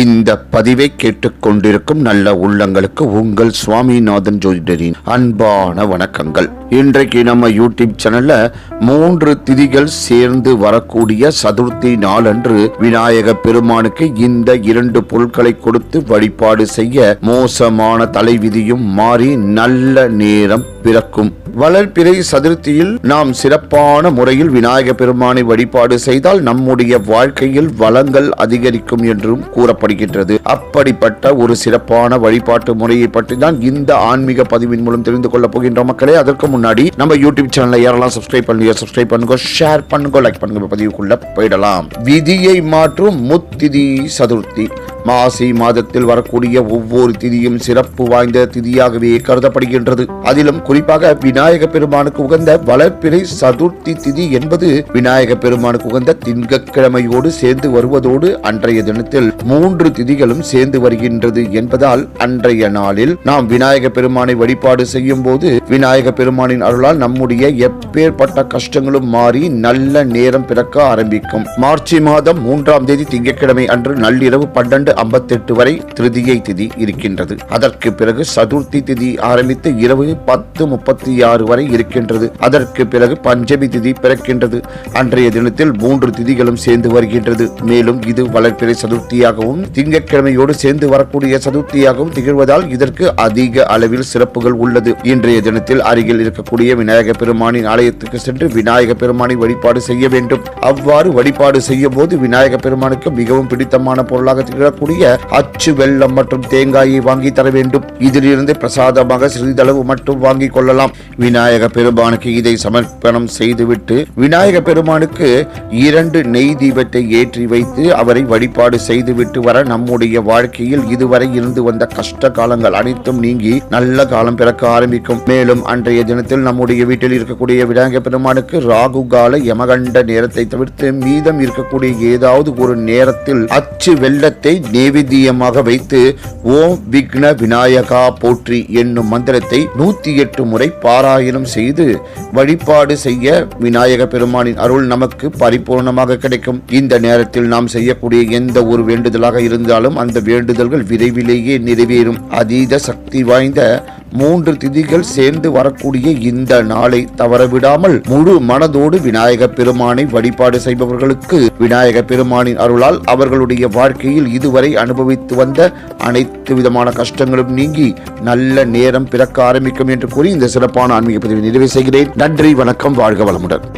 இந்த பதிவை கேட்டுக்கொண்டிருக்கும் நல்ல உள்ளங்களுக்கு உங்கள் சுவாமிநாதன் ஜோதிடரின் அன்பான வணக்கங்கள். இன்றைக்கு நம்ம யூடியூப் சேனல்ல 3 திதிகள் சேர்ந்து வரக்கூடிய சதுர்த்தி நாளன்று விநாயக பெருமானுக்கு இந்த 2 பொருட்களை கொடுத்து வழிபாடு செய்ய மோசமான தலைவிதியும் மாறி நல்ல நேரம் பிறக்கும். வளர்பிறை சதுர்த்தியில் நாம் சிறப்பான முறையில் விநாயக பெருமானை வழிபாடு செய்தால் நம்முடைய வாழ்க்கையில் வளங்கள் அதிகரிக்கும் என்றும் கூறப்படுகின்றது. அப்படிப்பட்ட ஒரு சிறப்பான வழிபாட்டு முறையை பற்றி தான் இந்த ஆன்மீக பதிவின் மூலம் தெரிந்து கொள்ள போகின்ற மக்களே. அதற்கு முன்னாடி நம்ம யூடியூப் சேனலை யாரெல்லாம் சப்ஸ்கிரைப் பண்ணுங்க, ஷேர் பண்ணுங்க, லைக் பண்ணுங்க. பதிவுக்குள்ள போயிடலாம். விதியை மாற்றும் முத்திதி சதுர்த்தி. மாசி மாதத்தில் வரக்கூடிய ஒவ்வொரு திதியும் சிறப்பு வாய்ந்த திதியாகவே கருதப்படுகின்றது. அதிலும் குறிப்பாக விநாயக பெருமானுக்கு உகந்த வளர்பிறை சதுர்த்தி திதி என்பது விநாயக பெருமானுக்கு உகந்த திங்கட்கிழமையோடு சேர்ந்து வருவதோடு அன்றைய தினத்தில் 3 திதிகளும் சேர்ந்து வருகின்றது என்பதால் அன்றைய நாளில் நாம் விநாயக பெருமானை வழிபாடு செய்யும் போது விநாயக பெருமானின் அருளால் நம்முடைய எப்பேற்பட்ட கஷ்டங்களும் மாறி நல்ல நேரம் பிறக்க ஆரம்பிக்கும். மார்ச் மாதம் 3ஆம் தேதி திங்கட்கிழமை அன்று நள்ளிரவு 12:58 வரை திருதியை திதி இருக்கின்றது. அதற்கு பிறகு சதுர்த்தி திதி ஆரம்பித்து இரவு 10:36 வரை இருக்கின்றது. அதற்கு பிறகு பஞ்சமி திதி பிறக்கின்றது. அன்றைய தினத்தில் 3 திதிகளும் சேர்ந்து வருகின்றது. மேலும் இது வளர்பிறை சதுர்த்தியாகவும் திங்கட்கிழமையோடு சேர்ந்து வரக்கூடிய சதுர்த்தியாகவும் திகழ்வதால் இதற்கு அதிக அளவில் சிறப்புகள் உள்ளது. இன்றைய தினத்தில் அருகில் இருக்கக்கூடிய விநாயக பெருமானின் ஆலயத்துக்கு சென்று விநாயக பெருமானை வழிபாடு செய்ய வேண்டும். அவ்வாறு வழிபாடு செய்யும் போது விநாயக பெருமானுக்கு மிகவும் பிடித்தமான பொருளாக திகழக்கூடிய அச்சு வெல்லம் மற்றும் தேங்காயை வாங்கி தர வேண்டும். இதிலிருந்து பிரசாதமாக சிறிதளவு மட்டும் வாங்கிக் கொள்ளலாம். விநாயக பெருமானுக்கு இதை சமர்ப்பணம் செய்துவிட்டு விநாயக பெருமானுக்கு 2 நெய் தீபத்தை ஏற்றி வைத்து அவரை வழிபாடு செய்துவிட்டு வர நம்முடைய வாழ்க்கையில் இதுவரை இருந்து வந்த கஷ்ட காலங்கள் அனைத்தும் நீங்கி நல்ல காலம் பிறக்க ஆரம்பிக்கும். மேலும் அன்றைய தினத்தில் நம்முடைய வீட்டில் இருக்கக்கூடிய விநாயக பெருமானுக்கு ராகு கால யமகண்ட நேரத்தை தவிர்த்து மீதம் இருக்கக்கூடிய ஏதாவது ஒரு நேரத்தில் அச்சு வெல்லத்தை நைவேத்தியமாக வைத்து ஓம் விக்ன விநாயகா போற்றி என்னும் மந்திரத்தை 108 முறை பாராயணம் செய்து வழிபாடு செய்ய விநாயக பெருமானின் அருள் நமக்கு பரிபூர்ணமாக கிடைக்கும். இந்த நேரத்தில் நாம் செய்யக்கூடிய எந்த ஒரு வேண்டுதலாக இருந்தாலும் அந்த வேண்டுதல்கள் விரைவிலேயே நிறைவேறும். அதீத சக்தி வாய்ந்த 3 திதிகள் சேர்ந்து வரக்கூடிய இந்த நாளை தவறவிடாமல் முழு மனதோடு விநாயக பெருமானை வழிபாடு செய்பவர்களுக்கு விநாயக பெருமானின் அருளால் அவர்களுடைய வாழ்க்கையில் இதுவரை அனுபவித்து வந்த அனைத்து விதமான கஷ்டங்களும் நீங்கி நல்ல நேரம் பிறக்க ஆரம்பிக்கும் என்று கூறி இந்த சிறப்பான ஆன்மீக பதிவை நிறைவு செய்கிறேன். நன்றி, வணக்கம், வாழ்க வளமுடன்.